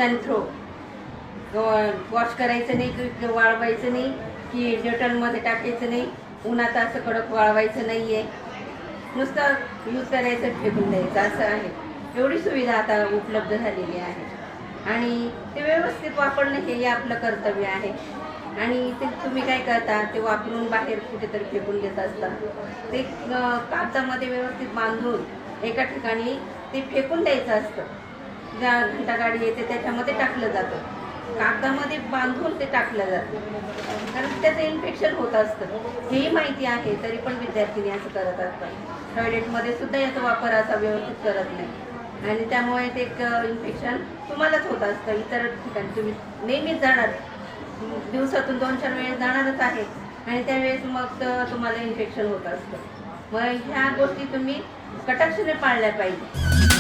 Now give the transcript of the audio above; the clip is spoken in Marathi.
And throw. वॉश करायचं नाही, वाळवायचं नाही, की डेटॉलमध्ये टाकायचं नाही, उन्हात असं कडक वाळवायचं नाही आहे, नुसतं यूज करायचं, फेकून द्यायचं, असं आहे. एवढी सुविधा आता उपलब्ध झालेली आहे आणि ते व्यवस्थित वापरणं हे आपलं कर्तव्य आहे. आणि ते तुम्ही काय करता, ते वापरून बाहेर कुठेतरी फेकून देत असता. ते कागदामध्ये व्यवस्थित बांधून एका ठिकाणी ते फेकून द्यायचं असतं. ज्या घंटागाडी येते त्याच्यामध्ये टाकलं जातं, कागदामध्ये बांधून ते टाकलं जातं, कारण त्याचं इन्फेक्शन होत असतं. हेही माहिती आहे, तरी पण विद्यार्थिनी असं करत असतात. टॉयलेटमध्ये सुद्धा याचा वापर असा व्यवस्थित करत नाही आणि त्यामुळे ते इन्फेक्शन तुम्हालाच होत असतं. इतर ठिकाणी तुम्ही नेहमीच जाणार, दिवसातून 2-4 वेळेस जाणारच आहे आणि त्यावेळेस मग तुम्हाला इन्फेक्शन होत असतं. मग ह्या गोष्टी तुम्ही कटाक्षाने पाळल्या पाहिजे.